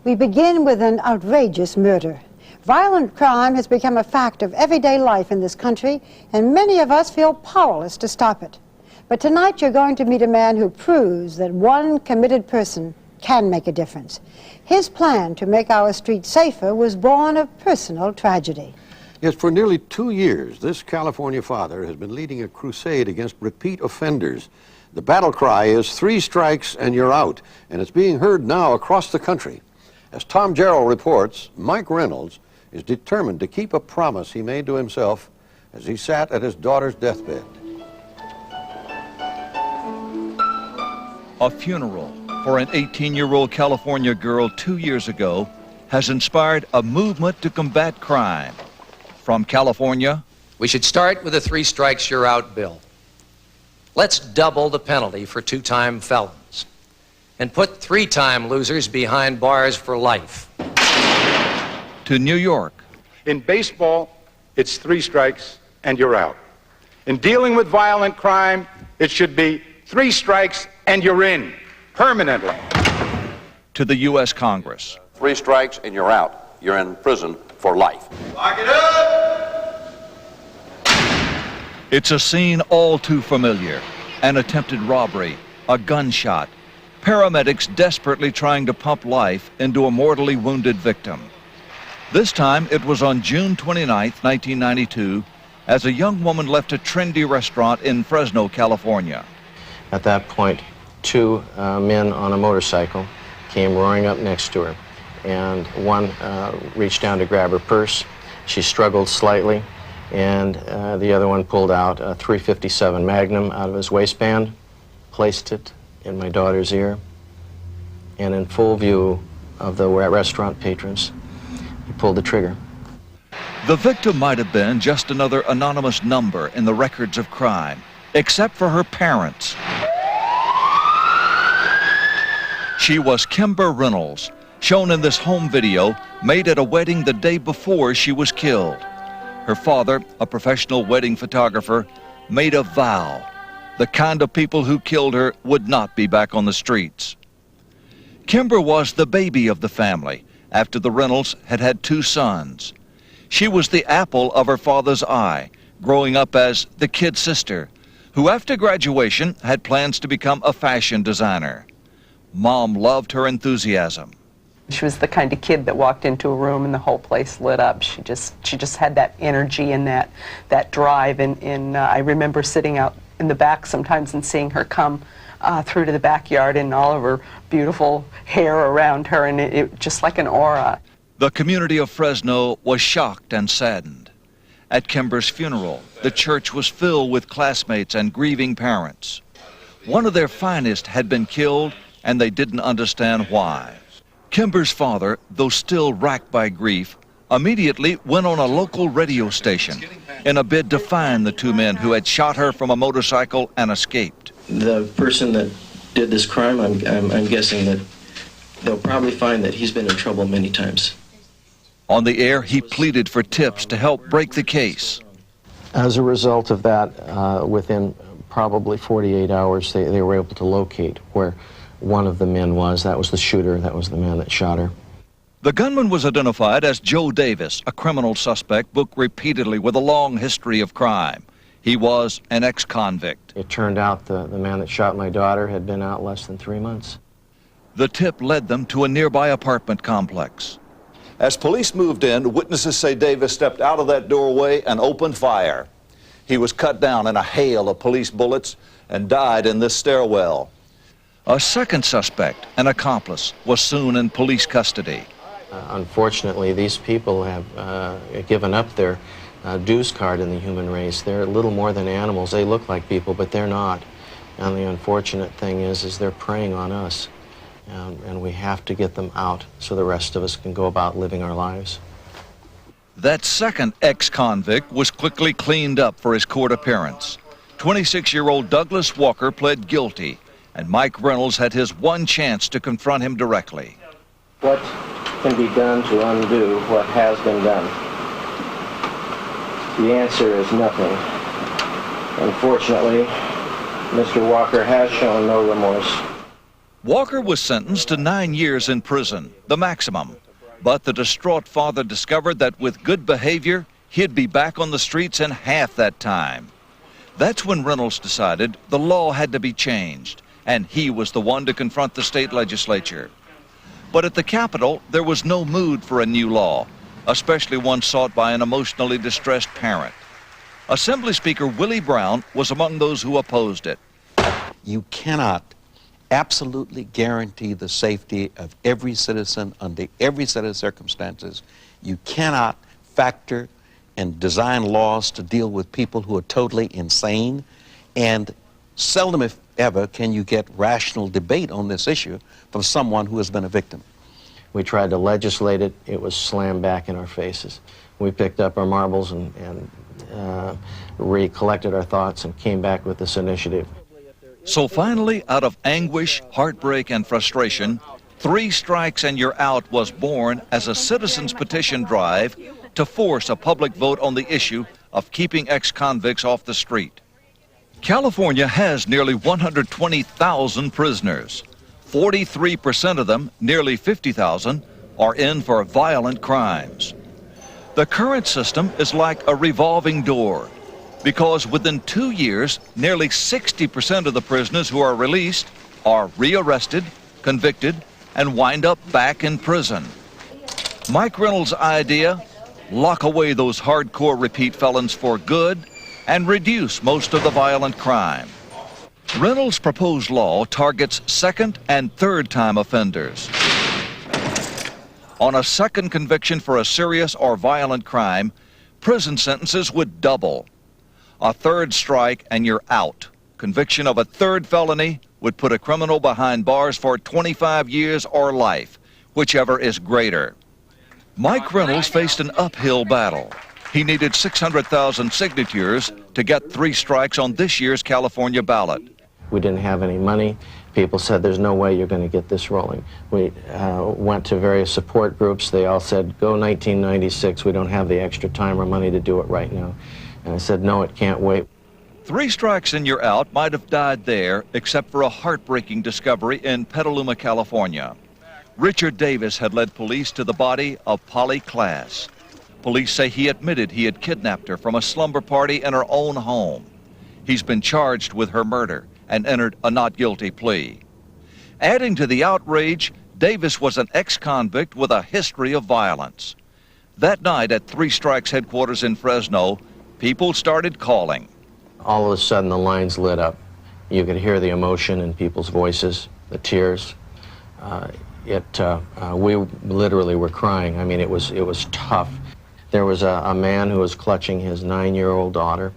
We begin with an outrageous murder. Violent crime has become a fact of everyday life in this country, and many of us feel powerless to stop it. But tonight you're going to meet a man who proves that one committed person can make a difference. His plan to make our streets safer was born of personal tragedy. Yes, for nearly 2 years, this California father has been leading a crusade against repeat offenders. The battle cry is 3 strikes and you're out, and it's being heard now across the country. As Tom Jarrell reports, Mike Reynolds is determined to keep a promise he made to himself as he sat at his daughter's deathbed. A funeral for an 18-year-old California girl 2 years ago has inspired a movement to combat crime. From California, we should start with a 3 strikes you're out bill. Let's double the penalty for 2-time felons and put 3-time losers behind bars for life. To New York. In baseball, it's 3 strikes and you're out. In dealing with violent crime, it should be 3 strikes and you're in permanently. To the U.S. Congress. 3 strikes and you're out. You're in prison for life. Lock it up! It's a scene all too familiar. An attempted robbery, a gunshot, paramedics desperately trying to pump life into a mortally wounded victim. This time it was on June 29, 1992, as a young woman left a trendy restaurant in Fresno, California. At that point, 2 men on a motorcycle came roaring up next to her, and one reached down to grab her purse. She struggled slightly, and the other one pulled out a .357 Magnum out of his waistband, placed it in my daughter's ear, and in full view of the restaurant patrons, he pulled the trigger. The victim might have been just another anonymous number in the records of crime, except for her parents. She was Kimber Reynolds, shown in this home video made at a wedding the day before she was killed. Her father, a professional wedding photographer, made a vow. The kind of people who killed her would not be back on the streets. Kimber was the baby of the family after the Reynolds had had 2 sons. She was the apple of her father's eye, growing up as the kid sister, who after graduation had plans to become a fashion designer. Mom loved her enthusiasm. She was the kind of kid that walked into a room and the whole place lit up. She just had that energy and that drive. And I remember sitting out in the back sometimes and seeing her come through to the backyard and all of her beautiful hair around her, and it just like an aura. The community of Fresno was shocked and saddened. At Kimber's funeral, the church was filled with classmates and grieving parents. One of their finest had been killed, and they didn't understand why. Kimber's father, though still racked by grief, immediately went on a local radio station in a bid to find the 2 men who had shot her from a motorcycle and escaped. The person that did this crime, I'm guessing that they'll probably find that he's been in trouble many times. On the air, he pleaded for tips to help break the case. As a result of that, within probably 48 hours, they were able to locate where one of the men was. That was the shooter. That was the man that shot her. The gunman was identified as Joe Davis, a criminal suspect booked repeatedly with a long history of crime. He was an ex-convict. It turned out the man that shot my daughter had been out less than 3 months. The tip led them to a nearby apartment complex. As police moved in, witnesses say Davis stepped out of that doorway and opened fire. He was cut down in a hail of police bullets and died in this stairwell. A second suspect, an accomplice, was soon in police custody. Unfortunately, these people have given up their dues card in the human race. They're little more than animals. They look like people, but they're not. And the unfortunate thing is they're preying on us. And we have to get them out so the rest of us can go about living our lives. That second ex-convict was quickly cleaned up for his court appearance. 26-year-old Douglas Walker pled guilty, and Mike Reynolds had his one chance to confront him directly. What can be done to undo what has been done? The answer is nothing. Unfortunately, Mr. Walker has shown no remorse. Walker was sentenced to 9 years in prison, the maximum. But the distraught father discovered that with good behavior, he'd be back on the streets in half that time. That's when Reynolds decided the law had to be changed, and he was the one to confront the state legislature. But at the Capitol, there was no mood for a new law, especially one sought by an emotionally distressed parent. Assembly Speaker Willie Brown was among those who opposed it. You cannot absolutely guarantee the safety of every citizen under every set of circumstances. You cannot factor and design laws to deal with people who are totally insane, and seldom, if ever, can you get rational debate on this issue from someone who has been a victim. We tried to legislate it. It was slammed back in our faces. We picked up our marbles and recollected our thoughts and came back with this initiative. So finally, out of anguish, heartbreak, and frustration, 3 Strikes and You're Out was born as a citizens' petition drive to force a public vote on the issue of keeping ex-convicts off the street. California has nearly 120,000 prisoners. 43% of them, nearly 50,000, are in for violent crimes. The current system is like a revolving door, because within 2 years, nearly 60% of the prisoners who are released are rearrested, convicted, and wind up back in prison. Mike Reynolds' idea: lock away those hardcore repeat felons for good and reduce most of the violent crime. Reynolds' proposed law targets second and third-time offenders. On a second conviction for a serious or violent crime, prison sentences would double. A 3rd strike and you're out. Conviction of a 3rd felony would put a criminal behind bars for 25 years or life, whichever is greater. Mike Reynolds faced an uphill battle. He needed 600,000 signatures to get 3 strikes on this year's California ballot. We didn't have any money. People said, there's no way you're going to get this rolling. We went to various support groups. They all said, go 1996. We don't have the extra time or money to do it right now. And I said, no, it can't wait. 3 Strikes and You're Out might have died there, except for a heartbreaking discovery in Petaluma, California. Richard Davis had led police to the body of Polly Klaas. Police say he admitted he had kidnapped her from a slumber party in her own home. He's been charged with her murder and entered a not guilty plea. Adding to the outrage, Davis was an ex-convict with a history of violence. That night at 3 Strikes headquarters in Fresno, people started calling. All of a sudden, the lines lit up. You could hear the emotion in people's voices, the tears. We literally were crying. I mean, it was tough. There was a man who was clutching his 9-year-old daughter.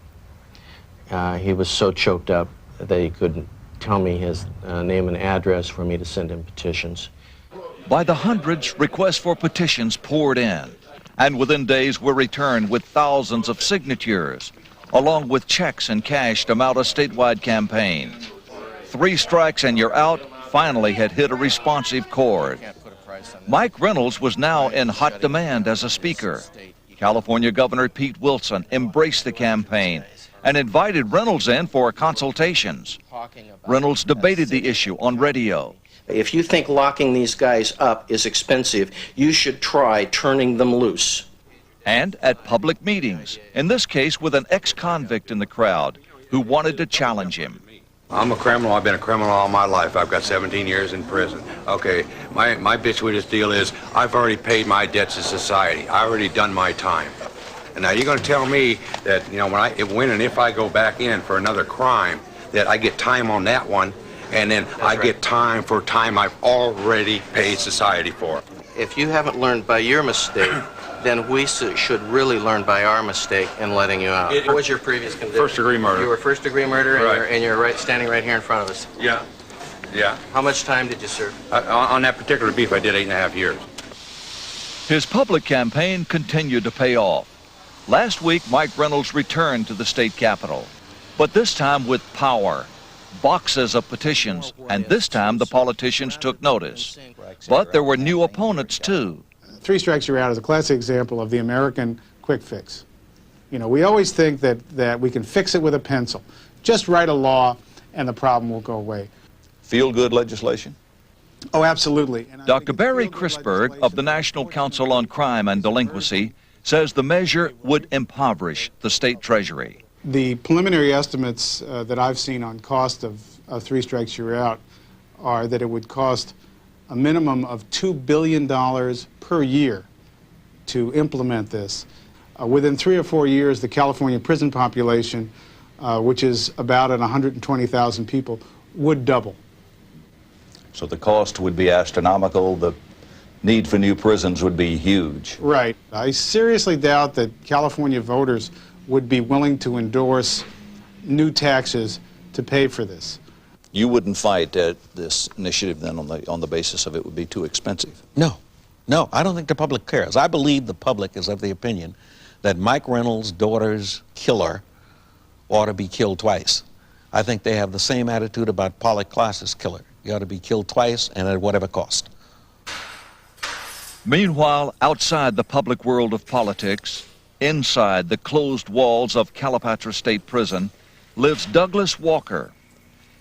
He was so choked up that he couldn't tell me his name and address for me to send him petitions. By the hundreds, requests for petitions poured in, and within days were returned with thousands of signatures, along with checks and cash to mount a statewide campaign. 3 Strikes and You're Out finally had hit a responsive chord. Mike Reynolds was now in hot demand as a speaker. California Governor Pete Wilson embraced the campaign and invited Reynolds in for consultations. Reynolds debated the issue on radio. If you think locking these guys up is expensive, you should try turning them loose. And at public meetings, in this case with an ex-convict in the crowd who wanted to challenge him. I'm a criminal. I've been a criminal all my life. I've got 17 years in prison. Okay, my bitch-witness deal is I've already paid my debts to society. I already done my time. And now you're going to tell me that, you know, when and if I go back in for another crime, that I get time on that one, and then I get time for time I've already paid society for. If you haven't learned by your mistake, then we should really learn by our mistake in letting you out. What was your previous conviction? First-degree murder. You were first-degree murder, right. and you're standing right here in front of us. Yeah. Yeah. How much time did you serve? On that particular beef, I did 8.5 years. His public campaign continued to pay off. Last week, Mike Reynolds returned to the state capitol, but this time with power. Boxes of petitions, and this time the politicians took notice. But there were new opponents, too. 3 Strikes You're Out is a classic example of the American quick fix. You know, we always think that we can fix it with a pencil. Just write a law and the problem will go away. Feel-good legislation? Oh, absolutely. Dr. Barry Chrisberg of the National Council on Crime and Delinquency says the measure would impoverish the state treasury. The preliminary estimates that I've seen on cost of three strikes you're out are that it would cost a minimum of $2 billion per year to implement this. Within 3 or 4 years, the California prison population, which is about 120,000 people, would double. So the cost would be astronomical. The need for new prisons would be huge. Right. I seriously doubt that California voters would be willing to endorse new taxes to pay for this. You wouldn't fight this initiative then on the basis of it would be too expensive? No. No, I don't think the public cares. I believe the public is of the opinion that Mike Reynolds' daughter's killer ought to be killed twice. I think they have the same attitude about Pollock Klaas's killer. He ought to be killed twice and at whatever cost. Meanwhile, outside the public world of politics, inside the closed walls of Calipatra State Prison, lives Douglas Walker.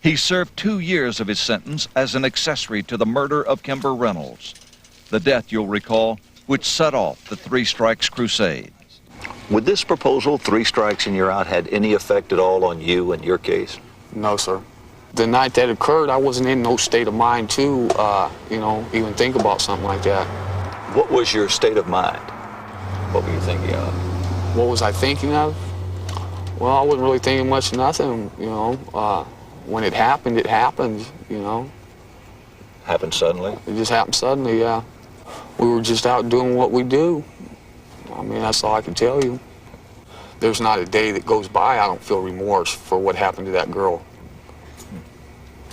He served 2 years of his sentence as an accessory to the murder of Kimber Reynolds, the death, you'll recall, which set off the Three Strikes Crusade. Would this proposal, 3 strikes and you're out, had any effect at all on you and your case? No, sir. The night that occurred, I wasn't in no state of mind to, even think about something like that. What was your state of mind? What were you thinking of? What was I thinking of? Well, I wasn't really thinking much of nothing, When it happened, Happened suddenly? It just happened suddenly, yeah. We were just out doing what we do. I mean, that's all I can tell you. There's not a day that goes by I don't feel remorse for what happened to that girl.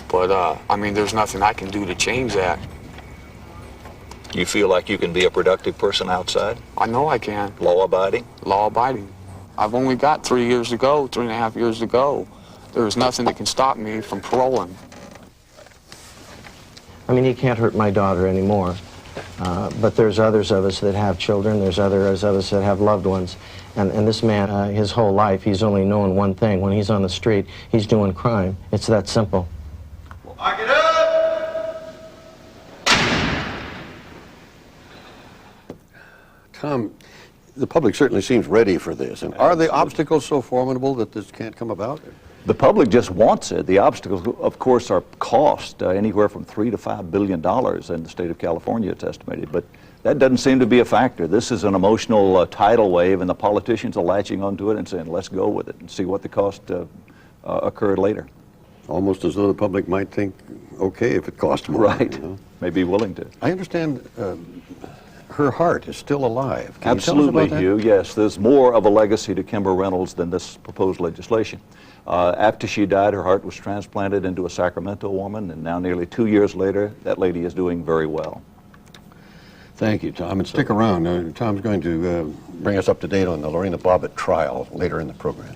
But, there's nothing I can do to change that. You feel like you can be a productive person outside? I know I can. Law-abiding? Law-abiding. I've only got 3 years to go, 3.5 years to go. There's nothing that can stop me from paroling. I mean, he can't hurt my daughter anymore. But there's others of us that have children. There's others of us that have loved ones. And this man, his whole life, he's only known one thing. When he's on the street, he's doing crime. It's that simple. Lock it up! Tom, the public certainly seems ready for this. And are the obstacles so formidable that this can't come about? The public just wants it. The obstacles, of course, are cost, anywhere from $3 to $5 billion in the state of California, it's estimated. But that doesn't seem to be a factor. This is an emotional tidal wave, and the politicians are latching onto it and saying, let's go with it and see what the cost occurred later. Almost as though the public might think, okay, if it costs more. Right. May be willing to. I understand her heart is still alive. Can Absolutely, you tell us about Hugh. Yes, there's more of a legacy to Kimber Reynolds than this proposed legislation. After she died, her heart was transplanted into a Sacramento woman, and now nearly 2 years later, that lady is doing very well. Thank you, Tom. And stick around. Tom's going to bring us up to date on the Lorena Bobbitt trial later in the program.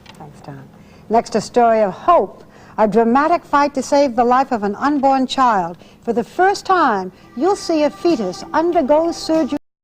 Thanks, Tom. Next, a story of hope. A dramatic fight to save the life of an unborn child. For the first time, you'll see a fetus undergo surgery.